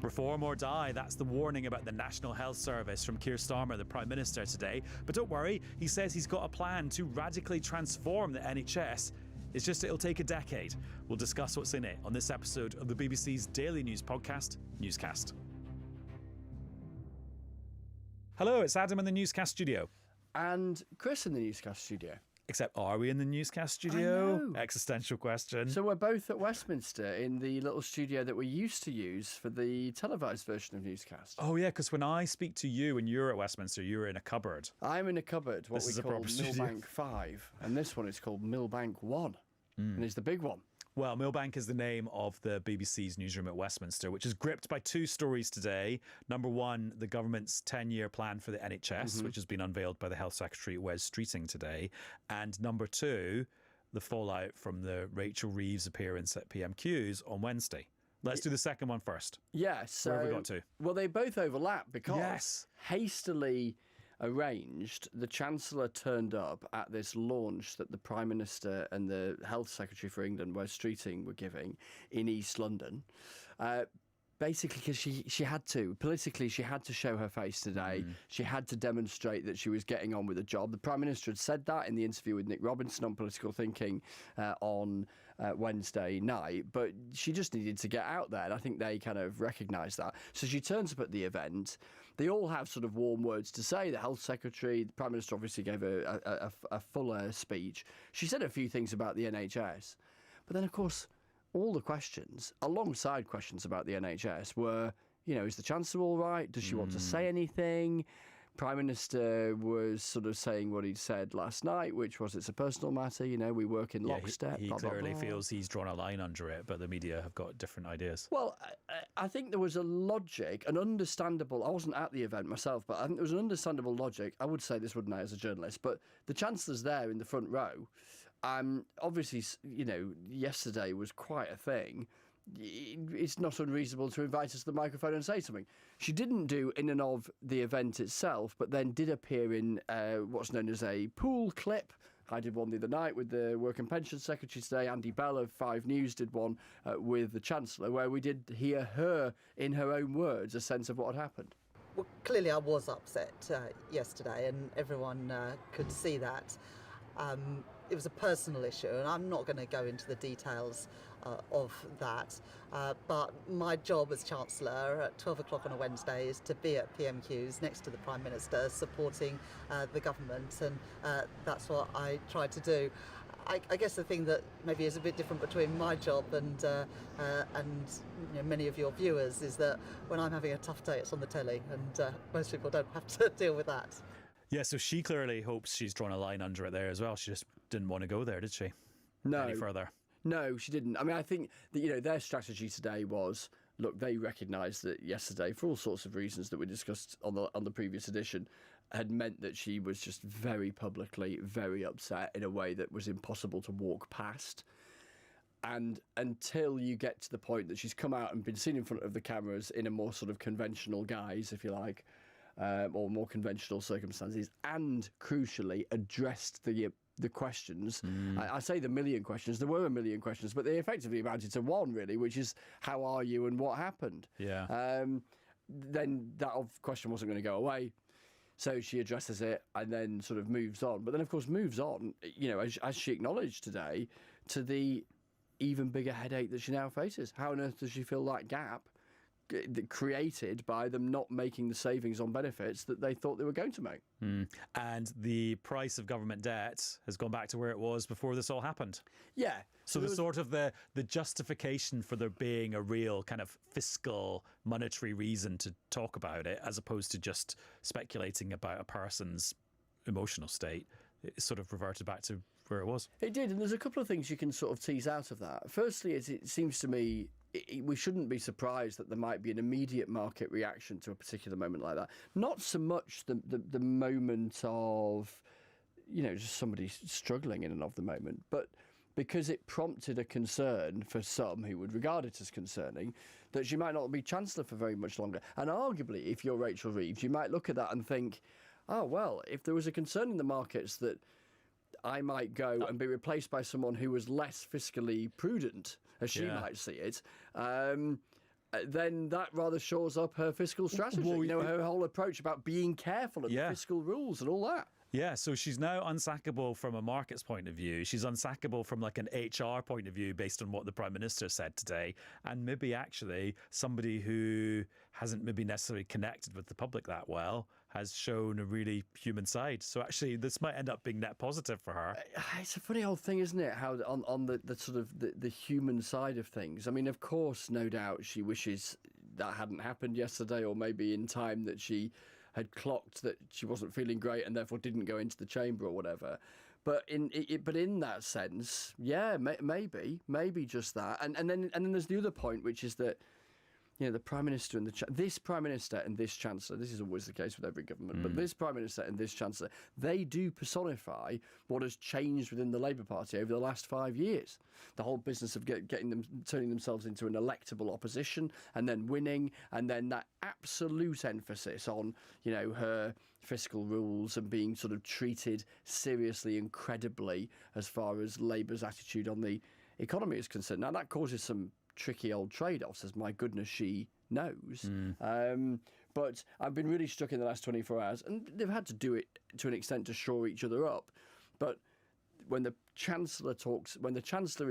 Reform or die, that's the warning about the National Health Service from Keir Starmer, the Prime Minister, today. But don't worry, he says he's got a plan to radically transform the NHS. It's just it'll take a decade. We'll discuss what's in it on this episode of the BBC's daily news podcast, Newscast. Hello, it's Adam in the Newscast studio. And Chris in the Newscast studio. Except, are we in the Newscast studio? I know. Existential question. So we're both at Westminster in the little studio that we used to use for the televised version of Newscast. Oh, yeah, because when I speak to you and you're at Westminster, you're in a cupboard. I'm in a cupboard, what This we is a call proper studio. Millbank 5. And this one is called Millbank 1. And it's the big one. Well, Millbank is the name of the BBC's newsroom at Westminster, which is gripped by two stories today. Number one, the government's 10-year plan for the NHS, which has been unveiled by the Health Secretary, Wes Streeting, today. And number two, the fallout from the Rachel Reeves appearance at PMQs on Wednesday. Let's do the second one first. Yeah, so... Where have we got to? Well, they both overlap because Yes. hastily arranged, the Chancellor turned up at this launch that the Prime Minister and the Health Secretary for England, Wes Streeting, were giving in East London. Basically, because she had to. Politically, she had to show her face today. She had to demonstrate that she was getting on with the job. The Prime Minister had said that in the interview with Nick Robinson on Political Thinking on Wednesday night, but she just needed to get out there, and I think they kind of recognised that. So she turns up at the event. They all have sort of warm words to say. The Health Secretary, the Prime Minister obviously gave a fuller speech. She said a few things about the NHS, but then, of course, all the questions, alongside questions about the NHS, were, is the Chancellor all right? Does she want to say anything? Prime Minister was sort of saying what he'd said last night, which was it's a personal matter, we work in lockstep. He blah, clearly blah, blah. feels he's drawn a line under it, but the media have got different ideas. Well, I think there was a logic, an understandable... I wasn't at the event myself, but I think there was an understandable logic. I would say this, wouldn't I, as a journalist? But the Chancellor's there in the front row. Obviously, yesterday was quite a thing. It's not unreasonable to invite us to the microphone and say something. She didn't do in and of the event itself, but then did appear in what's known as a pool clip. I did one the other night with the Work and Pension Secretary today. Andy Bell of 5 News did one with the Chancellor, where we did hear her, in her own words, a sense of what had happened. Well, clearly I was upset yesterday, and everyone could see that. It was a personal issue, and I'm not going to go into the details of that. But my job as Chancellor at 12 o'clock on a Wednesday is to be at PMQs next to the Prime Minister, supporting the government, and that's what I tried to do. I guess the thing that maybe is a bit different between my job and many of your viewers is that when I'm having a tough day, it's on the telly, and most people don't have to deal with that. Yeah, so she clearly hopes she's drawn a line under it there as well. She just didn't want to go there, did she? No. Any further? No, she didn't. I mean, I think that, their strategy today was, look, they recognised that yesterday, for all sorts of reasons that we discussed on the previous edition, had meant that she was just very publicly very upset in a way that was impossible to walk past. And until you get to the point that she's come out and been seen in front of the cameras in a more sort of conventional guise, if you like, or more conventional circumstances, and crucially addressed the questions. I say the million questions. There were a million questions, but they effectively amounted to one, really, which is how are you and what happened? Yeah. Then that question wasn't going to go away. So she addresses it and then sort of moves on. But then, of course, moves on, as she acknowledged today, to the even bigger headache that she now faces. How on earth does she fill that gap created by them not making the savings on benefits that they thought they were going to make? And the price of government debt has gone back to where it was before this all happened. Yeah. So the justification for there being a real kind of fiscal monetary reason to talk about it, as opposed to just speculating about a person's emotional state, it sort of reverted back to where it was. It did, and there's a couple of things you can sort of tease out of that. Firstly, it seems to me we shouldn't be surprised that there might be an immediate market reaction to a particular moment like that. Not so much the moment of, just somebody struggling in and of the moment, but because it prompted a concern for some who would regard it as concerning that she might not be Chancellor for very much longer. And arguably, if you're Rachel Reeves, you might look at that and think, oh, well, if there was a concern in the markets that I might go and be replaced by someone who was less fiscally prudent, as she might see it, then that rather shores up her fiscal strategy. Well, her whole approach about being careful of the fiscal rules and all that. Yeah, so she's now unsackable from a market's point of view. She's unsackable from like an HR point of view based on what the Prime Minister said today. And maybe actually somebody who hasn't maybe necessarily connected with the public that well has shown a really human side. So actually this might end up being net positive for her. It's a funny old thing, isn't it? How on the sort of the human side of things. I mean, of course, no doubt she wishes that hadn't happened yesterday, or maybe in time that she had clocked that she wasn't feeling great and therefore didn't go into the chamber or whatever. But in that sense, yeah, maybe just that. And then there's the other point, which is that, the Prime Minister and this Prime Minister and this Chancellor, this is always the case with every government, but this Prime Minister and this Chancellor, they do personify what has changed within the Labour Party over the last 5 years. The whole business of turning themselves into an electable opposition and then winning, and then that absolute emphasis on, her fiscal rules and being sort of treated seriously and credibly as far as Labour's attitude on the economy is concerned. Now, that causes some tricky old trade-offs, as my goodness she knows. But I've been really struck in the last 24 hours, and they've had to do it to an extent to shore each other up. But when the Chancellor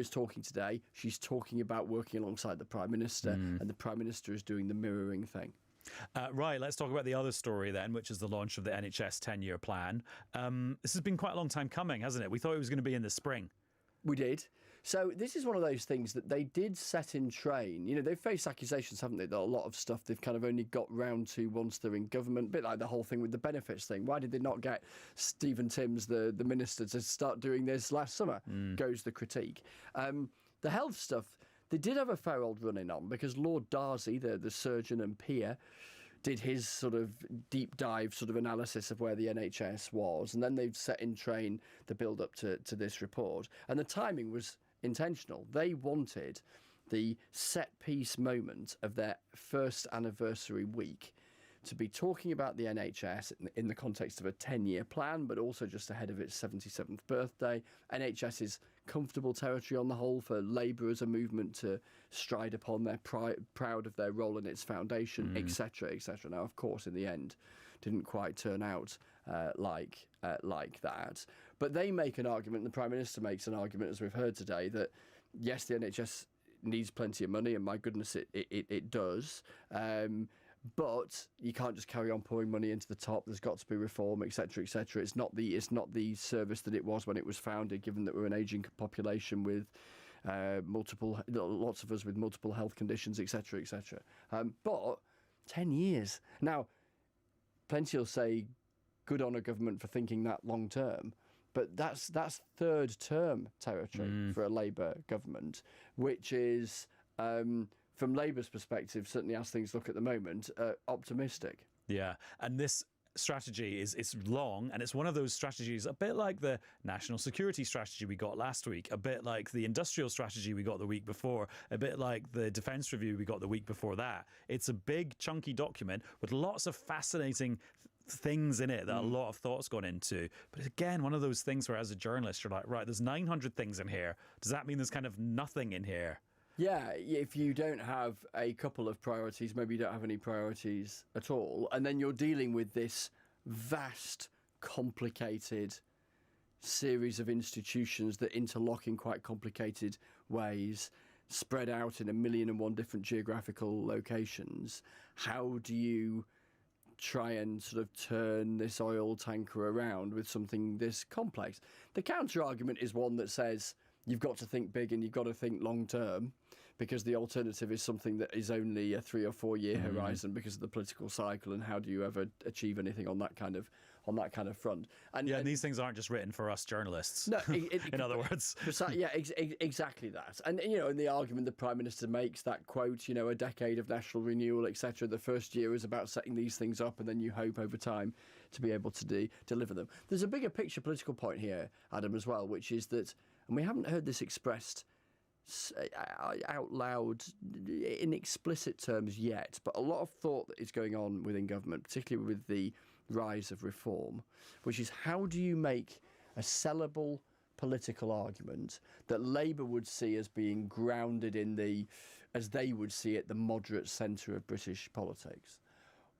is talking today, she's talking about working alongside the Prime Minister, and the Prime Minister is doing the mirroring thing. Right, let's talk about the other story then, which is the launch of the NHS 10-year plan. This has been quite a long time coming, hasn't it? We thought it was going to be in the spring. We did. So this is one of those things that they did set in train. They've faced accusations, haven't they, that a lot of stuff they've kind of only got round to once they're in government, a bit like the whole thing with the benefits thing. Why did they not get Stephen Timms, the minister, to start doing this last summer, goes the critique. The health stuff, they did have a fair old run-in on, because Lord Darcy, the surgeon and peer, did his sort of deep dive sort of analysis of where the NHS was, and then they've set in train the build up to this report. And the timing was intentional. They wanted the set piece moment of their first anniversary week to be talking about the NHS in the context of a 10-year plan, but also just ahead of its 77th birthday. NHS is comfortable territory on the whole for Labour as a movement to stride upon. They're proud of their role in its foundation, etc., etc. Now, of course, in the end, didn't quite turn out like that. But they make an argument, and the Prime Minister makes an argument, as we've heard today, that yes, the NHS needs plenty of money, and my goodness, it does. But you can't just carry on pouring money into the top. There's got to be reform, etc., etc. It's not the service that it was when it was founded, given that we're an ageing population with lots of us with multiple health conditions, etc., etc. But 10 years now. Plenty will say, good on a government for thinking that long term, but that's third term territory for a Labour government, which is, from Labour's perspective, certainly as things look at the moment, optimistic. Yeah, and this strategy it's long, and it's one of those strategies a bit like the national security strategy we got last week, a bit like the industrial strategy we got the week before, a bit like the defence review we got the week before that. It's a big chunky document with lots of fascinating things in it that a lot of thought's gone into. But again, one of those things where as a journalist you're like, right, there's 900 things in here. Does that mean there's kind of nothing in here? Yeah, if you don't have a couple of priorities, maybe you don't have any priorities at all, and then you're dealing with this vast, complicated series of institutions that interlock in quite complicated ways, spread out in 1,000,001 different geographical locations. How do you try and sort of turn this oil tanker around with something this complex? The counter-argument is one that says you've got to think big and you've got to think long-term, because the alternative is something that is only a 3 or 4 year horizon because of the political cycle, and how do you ever achieve anything on that kind of front? And these things aren't just written for us journalists. No, in other words. Yeah, exactly that. And in the argument the Prime Minister makes, that quote, a decade of national renewal, etc. The first year is about setting these things up, and then you hope over time to be able to deliver them. There's a bigger picture political point here, Adam, as well, which is that, and we haven't heard this expressed out loud in explicit terms yet, but a lot of thought that is going on within government, particularly with the rise of reform, which is how do you make a sellable political argument that Labour would see as being grounded in the as they would see it, the moderate centre of British politics,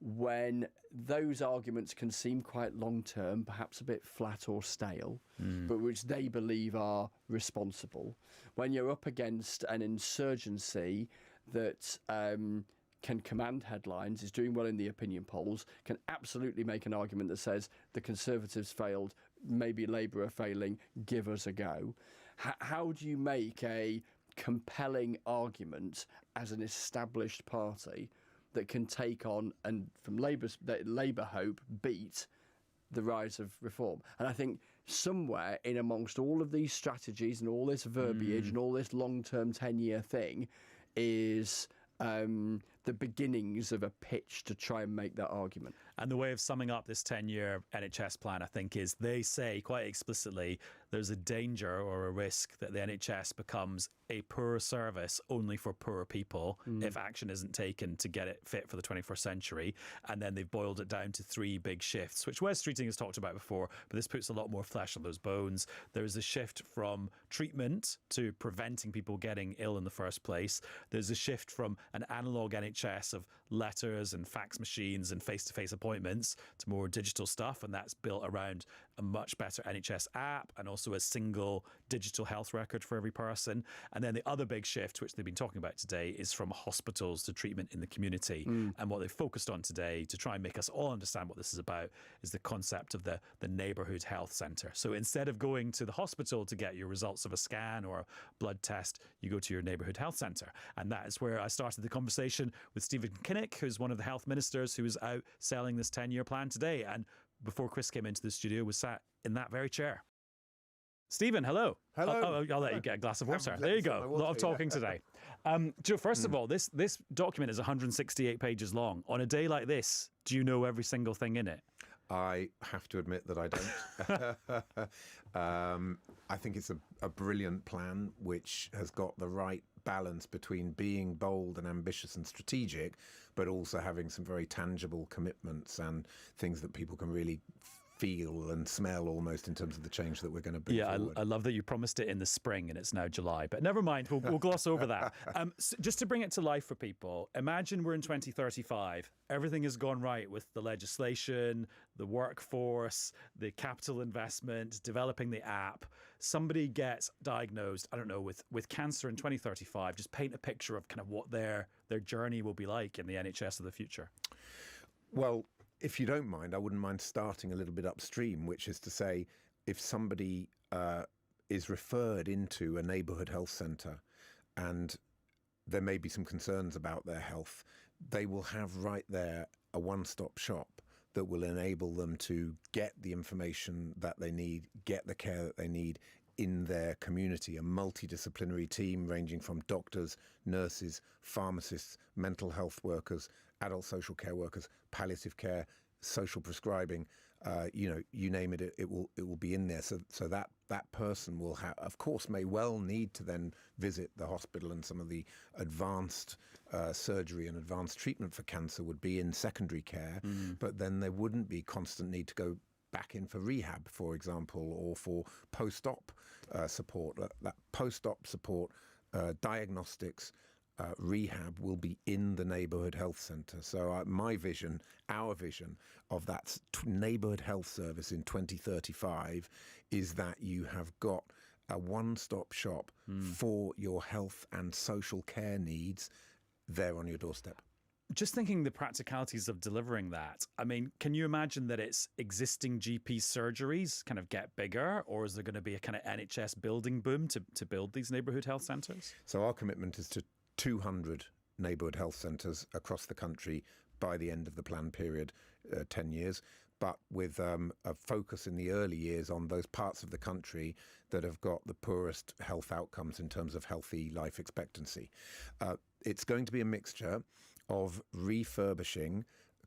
when those arguments can seem quite long-term, perhaps a bit flat or stale, but which they believe are responsible, when you're up against an insurgency that can command headlines, is doing well in the opinion polls, can absolutely make an argument that says the Conservatives failed, maybe Labour are failing, give us a go. How do you make a compelling argument as an established party that can take on, and from Labour hope, beat the rise of reform? And I think somewhere in amongst all of these strategies and all this verbiage and all this long-term 10-year thing is the beginnings of a pitch to try and make that argument. And the way of summing up this 10-year NHS plan, I think, is they say quite explicitly there's a danger or a risk that the NHS becomes a poor service only for poorer people if action isn't taken to get it fit for the 21st century. And then they've boiled it down to 3 big shifts, which Wes Streeting has talked about before, but this puts a lot more flesh on those bones. There's a shift from treatment to preventing people getting ill in the first place. There's a shift from an analogue NHS of letters and fax machines and face-to-face appointments to more digital stuff, and that's built around a much better NHS app and also a single digital health record for every person. And then the other big shift, which they've been talking about today, is from hospitals to treatment in the community. And what they've focused on today, to try and make us all understand what this is about, is the concept of the neighbourhood health centre. So instead of going to the hospital to get your results of a scan or a blood test, you go to your neighbourhood health centre. And that is where I started the conversation with Stephen Kinnock, who's one of the health ministers who was out selling this 10-year plan today. And before Chris came into the studio, was sat in that very chair. Stephen, hello. Hello. I'll let you get a glass of water. There you go. A lot of talking today. Joe, first of all, this document is 168 pages long. On a day like this, do you know every single thing in it? I have to admit that I don't. I think it's a brilliant plan which has got the right balance between being bold and ambitious and strategic, but also having some very tangible commitments and things that people can really feel and smell almost in terms of the change that we're going to bring forward. I love that you promised it in the spring and it's now July, but never mind, we'll gloss over that. So just to bring it to life for people, imagine we're in 2035, everything has gone right with the legislation, the workforce, the capital investment, developing the app. Somebody gets diagnosed, I don't know, with cancer in 2035. Just paint a picture of kind of what their journey will be like in the NHS of the future. Well, if you don't mind, I wouldn't mind starting a little bit upstream, which is to say, if somebody is referred into a neighbourhood health centre and there may be some concerns about their health, they will have right there a one-stop shop that will enable them to get the information that they need, get the care that they need in their community. A multidisciplinary team ranging from doctors, nurses, pharmacists, mental health workers, adult social care workers, palliative care, social prescribing, you name it, it will be in there. So that person will have, of course, may well need to then visit the hospital, and some of the advanced surgery and advanced treatment for cancer would be in secondary care, but then there wouldn't be constant need to go back in for rehab, for example, or for post-op support. That post-op support, diagnostics, rehab will be in the neighbourhood health centre. So my vision, our vision of that neighbourhood health service in 2035 is that you have got a one-stop shop for your health and social care needs there on your doorstep. Just thinking the practicalities of delivering that, I mean, can you imagine that it's existing GP surgeries kind of get bigger, or is there going to be a kind of NHS building boom to build these neighbourhood health centres? So our commitment is to 200 neighbourhood health centres across the country by the end of the plan period, 10 years, but with a focus in the early years on those parts of the country that have got the poorest health outcomes in terms of healthy life expectancy. It's going to be a mixture of refurbishing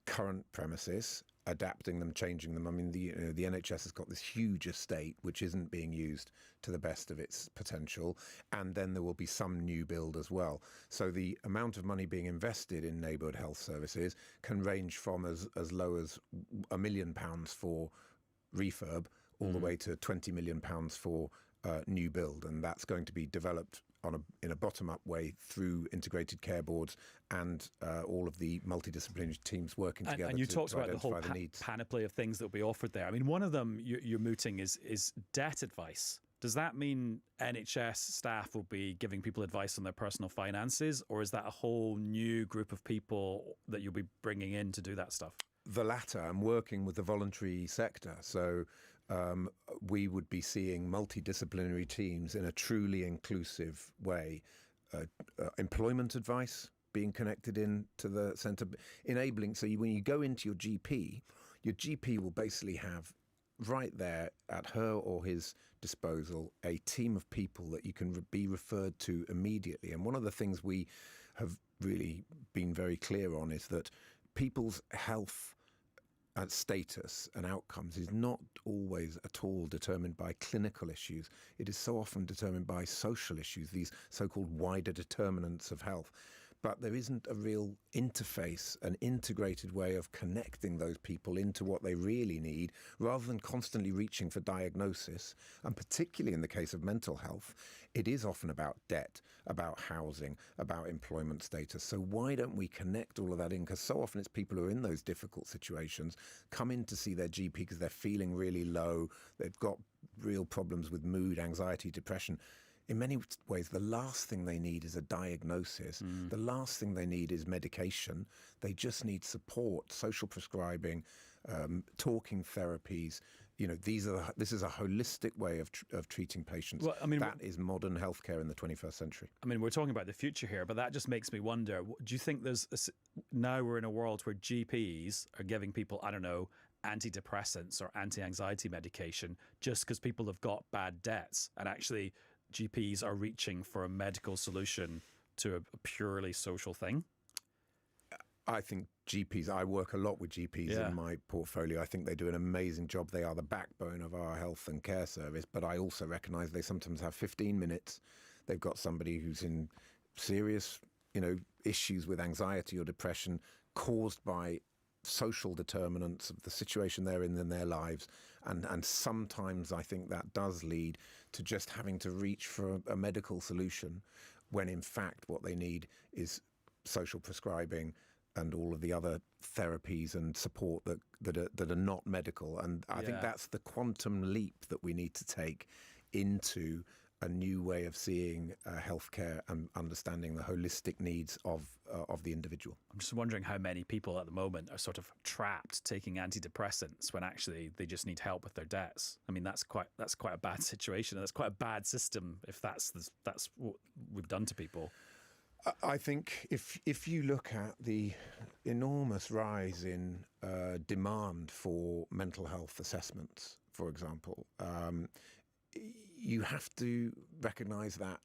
current premises, adapting them, changing them. I mean, the NHS has got this huge estate which isn't being used to the best of its potential, and then there will be some new build as well. So the amount of money being invested in neighbourhood health services can range from as low as £1 million for refurb all the way to £20 million for new build, and that's going to be developed in a bottom-up way through integrated care boards and all of the multidisciplinary teams working together. And you to talked about the whole identify the needs. panoply of things that will be offered there. I mean, one of them you're mooting is debt advice. Does that mean NHS staff will be giving people advice on their personal finances, or is that a whole new group of people that you'll be bringing in to do that stuff? The latter. I'm working with the voluntary sector, so we would be seeing multidisciplinary teams in a truly inclusive way. Employment advice being connected into the centre, enabling, so when you go into your GP will basically have right there at her or his disposal a team of people that you can be referred to immediately. And one of the things we have really been very clear on is that people's health status and outcomes is not always at all determined by clinical issues. It is so often determined by social issues, these so-called wider determinants of health. But there isn't a real interface, an integrated way of connecting those people into what they really need, rather than constantly reaching for diagnosis. And particularly in the case of mental health, it is often about debt, about housing, about employment status. So why don't we connect all of that in? Because so often it's people who are in those difficult situations, come in to see their GP because they're feeling really low, they've got real problems with mood, anxiety, depression. In many ways, the last thing they need is a diagnosis. The last thing they need is medication. They just need support, social prescribing, talking therapies. You know, this is a holistic way of treating patients. Well, I mean, that is modern healthcare in the 21st century. I mean, we're talking about the future here, but that just makes me wonder, do you think now we're in a world where GPs are giving people, I don't know, antidepressants or anti-anxiety medication just because people have got bad debts, and actually GPs are reaching for a medical solution to a purely social thing? I think GPs, I work a lot with GPs in my portfolio. I think they do an amazing job. They are the backbone of our health and care service, but I also recognise they sometimes have 15 minutes. They've got somebody who's in serious, issues with anxiety or depression caused by social determinants of the situation they're in their lives. And sometimes I think that does lead to just having to reach for a medical solution when in fact what they need is social prescribing and all of the other therapies and support that are not medical. And I think that's the quantum leap that we need to take into a new way of seeing healthcare and understanding the holistic needs of the individual. I'm just wondering how many people at the moment are sort of trapped taking antidepressants when actually they just need help with their debts. I mean, that's quite a bad situation. That's quite a bad system if that's what we've done to people. I think if you look at the enormous rise in demand for mental health assessments, for example, you have to recognise that,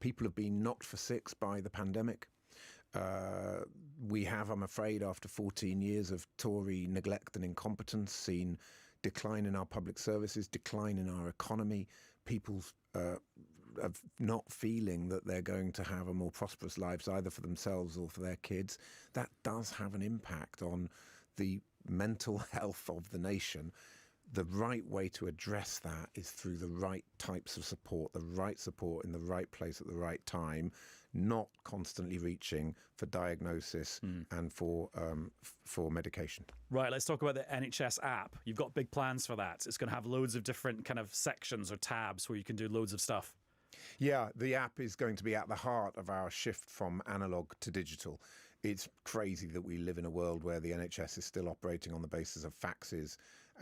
people have been knocked for six by the pandemic. We have, I'm afraid, after 14 years of Tory neglect and incompetence, seen decline in our public services, decline in our economy, people's of not feeling that they're going to have a more prosperous lives either for themselves or for their kids. That does have an impact on the mental health of the nation. The right way to address that is through the right types of support, the right support in the right place at the right time, not constantly reaching for diagnosis and for medication. Right, let's talk about the NHS app. You've got big plans for that. It's going to have loads of different kind of sections or tabs where you can do loads of stuff. Yeah, the app is going to be at the heart of our shift from analogue to digital. It's crazy that we live in a world where the NHS is still operating on the basis of faxes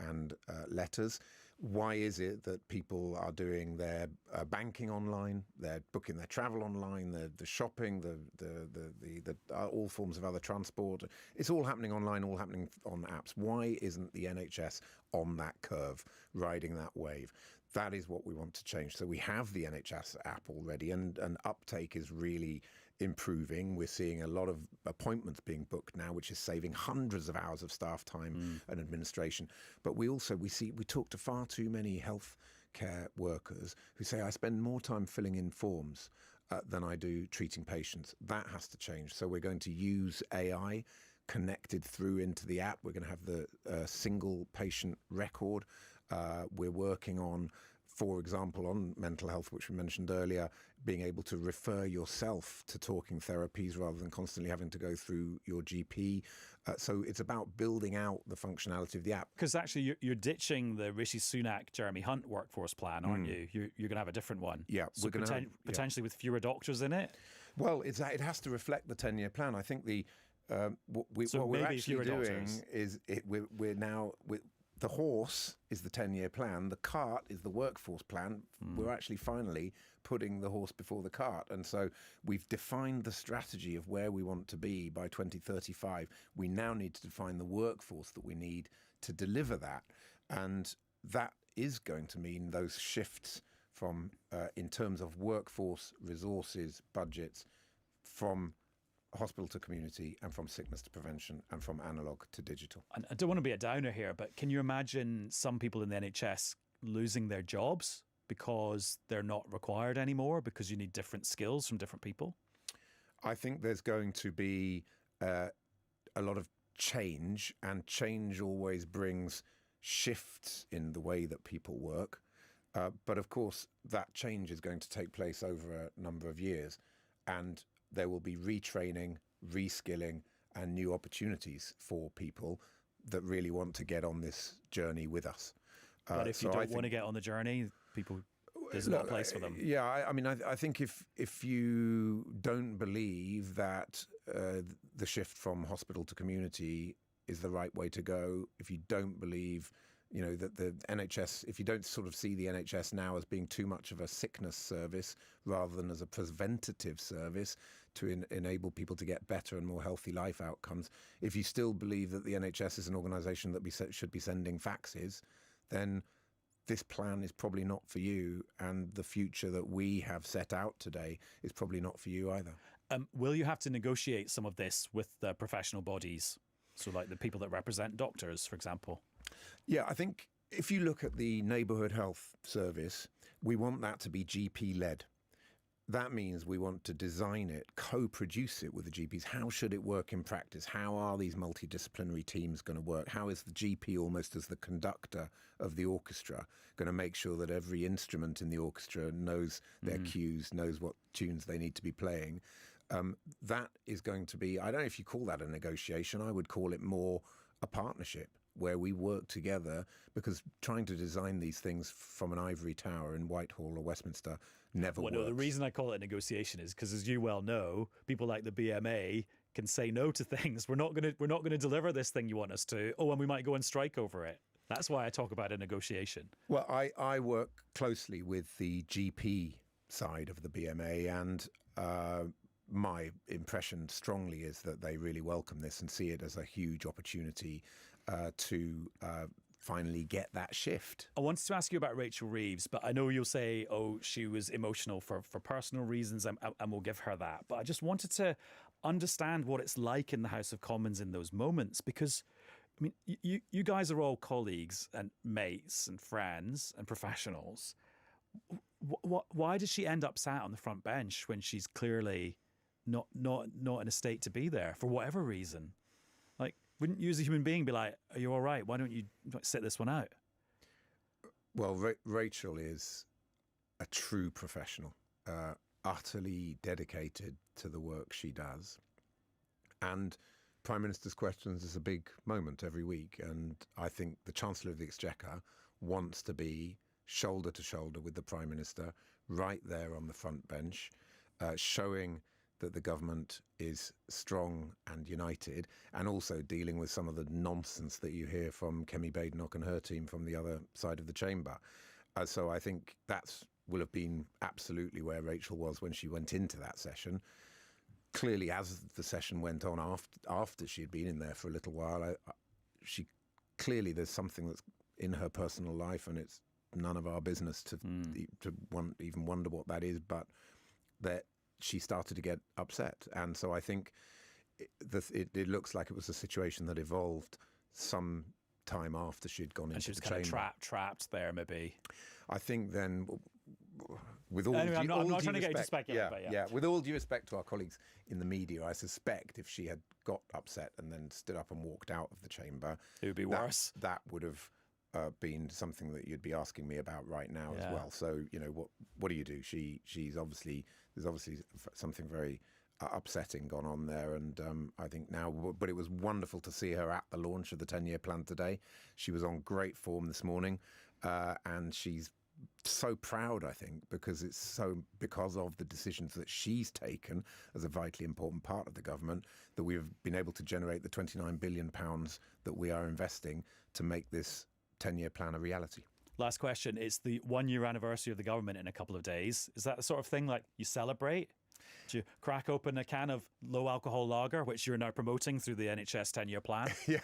and letters. Why is it that people are doing their banking online, they're booking their travel online, the shopping, the all forms of other transport? It's all happening online, all happening on apps. Why isn't the NHS on that curve, riding that wave? That is what we want to change. So we have the NHS app already, and uptake is really improving. We're seeing a lot of appointments being booked now, which is saving hundreds of hours of staff time and administration. But we talk to far too many health care workers who say, I spend more time filling in forms than I do treating patients. That has to change. So we're going to use AI connected through into the app. We're going to have the single patient record. We're working on for example, on mental health, which we mentioned earlier, being able to refer yourself to talking therapies rather than constantly having to go through your GP. So it's about building out the functionality of the app. Because actually, you're ditching the Rishi Sunak, Jeremy Hunt workforce plan, aren't you? You're going to have a different one. Yeah, so potentially with fewer doctors in it. Well, it has to reflect the 10-year plan. I think what we're actually doing is the horse is the 10-year plan. The cart is the workforce plan. We're actually finally putting the horse before the cart. And so we've defined the strategy of where we want to be by 2035. We now need to define the workforce that we need to deliver that. And that is going to mean those shifts from, in terms of workforce, resources, budgets, from hospital to community and from sickness to prevention and from analog to digital. And I don't want to be a downer here, but can you imagine some people in the NHS losing their jobs because they're not required anymore because you need different skills from different people? I think there's going to be a lot of change, and change always brings shifts in the way that people work. But of course, that change is going to take place over a number of years, and there will be retraining, reskilling, and new opportunities for people that really want to get on this journey with us. But if you don't want to get on the journey, there's not a place for them. Yeah, I think if you don't believe that the shift from hospital to community is the right way to go, if you don't believe, that the NHS, if you don't sort of see the NHS now as being too much of a sickness service rather than as a preventative service to enable people to get better and more healthy life outcomes, if you still believe that the NHS is an organisation that should be sending faxes, then this plan is probably not for you, and the future that we have set out today is probably not for you either. Will you have to negotiate some of this with the professional bodies? So like the people that represent doctors, for example? Yeah, I think if you look at the neighbourhood health service, we want that to be GP-led. That means we want to design it, co-produce it with the GPs. How should it work in practice? How are these multidisciplinary teams going to work? How is the GP, almost as the conductor of the orchestra, going to make sure that every instrument in the orchestra knows their cues, knows what tunes they need to be playing? That is going to be, I don't know if you call that a negotiation, I would call it more a partnership, where we work together, because trying to design these things from an ivory tower in Whitehall or Westminster never works. No, the reason I call it a negotiation is because, as you well know, people like the BMA can say no to things. We're not going to deliver this thing you want us to. Oh, and we might go on strike over it. That's why I talk about a negotiation. Well, I work closely with the GP side of the BMA, and my impression strongly is that they really welcome this and see it as a huge opportunity to finally get that shift. I wanted to ask you about Rachel Reeves, but I know you'll say, oh, she was emotional for personal reasons, and we'll give her that. But I just wanted to understand what it's like in the House of Commons in those moments, because, I mean, you guys are all colleagues and mates and friends and professionals. Why did she end up sat on the front bench when she's clearly not in a state to be there for whatever reason? Like, wouldn't you as a human being be like, are you all right? Why don't you sit this one out? Well, Rachel is a true professional, utterly dedicated to the work she does. And Prime Minister's Questions is a big moment every week. And I think the Chancellor of the Exchequer wants to be shoulder to shoulder with the Prime Minister, right there on the front bench, showing that the government is strong and united, and also dealing with some of the nonsense that you hear from Kemi Badenoch and her team from the other side of the chamber. So I think that will have been absolutely where Rachel was when she went into that session. Clearly, as the session went on after she had been in there for a little while, clearly there's something that's in her personal life, and it's none of our business to even wonder what that is, but that she started to get upset. And so I think it looks like it was a situation that evolved some time after she'd gone into the chamber. And she was kind of trapped there, maybe. I think then, with all anyway, due, I'm not trying due to get you to respect, speculate, yeah, with all due respect to our colleagues in the media, I suspect if she had got upset and then stood up and walked out of the chamber, it would be worse. That would have been something that you'd be asking me about right now as Yeah. well. So, what do you do? There's obviously something very upsetting gone on there, and I think now. But it was wonderful to see her at the launch of the 10-year plan today. She was on great form this morning, and she's so proud, I think, because of the decisions that she's taken as a vitally important part of the government, that we've been able to generate the £29 billion that we are investing to make this 10-year plan a reality. Last question. It's the 1-year anniversary of the government in a couple of days. Is that the sort of thing like you celebrate? Do you crack open a can of low alcohol lager, which you're now promoting through the NHS 10-year plan? Yeah.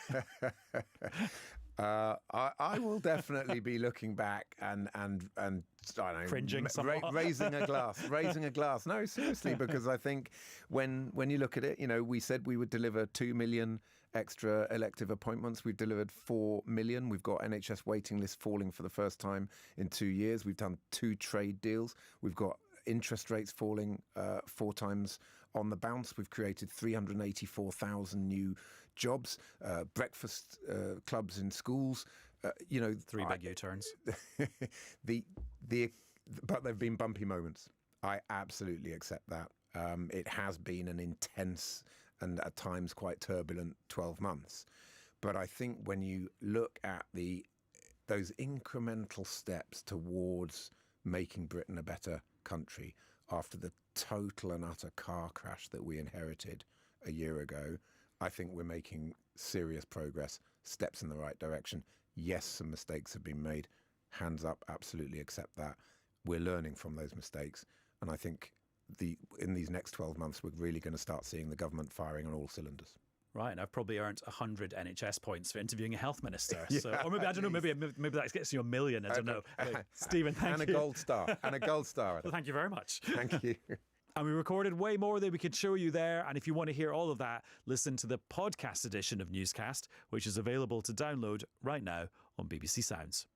I will definitely be looking back and I don't know, Cringing somewhat. raising a glass. No, seriously, because I think when you look at it, we said we would deliver 2 million extra elective appointments. We've delivered 4 million. We've got NHS waiting lists falling for the first time in 2 years. We've done 2 trade deals. We've got interest rates falling 4 times on the bounce. We've created 384,000 new jobs, breakfast clubs in schools. 3 big U-turns. But they've been bumpy moments. I absolutely accept that. It has been an intense and at times quite turbulent 12 months. But I think when you look at those incremental steps towards making Britain a better country after the total and utter car crash that we inherited a year ago, I think we're making serious progress, steps in the right direction. Yes, some mistakes have been made. Hands up, absolutely accept that. We're learning from those mistakes. And I think in these next 12 months, we're really going to start seeing the government firing on all cylinders. Right, and I've probably earned 100 NHS points for interviewing a health minister. Yeah, So, or maybe, I don't know, maybe that gets you 1 million, I don't know. Stephen, thank you. And a gold star. Well, thank you very much. Thank you. And we recorded way more than we could show you there. And if you want to hear all of that, listen to the podcast edition of Newscast, which is available to download right now on BBC Sounds.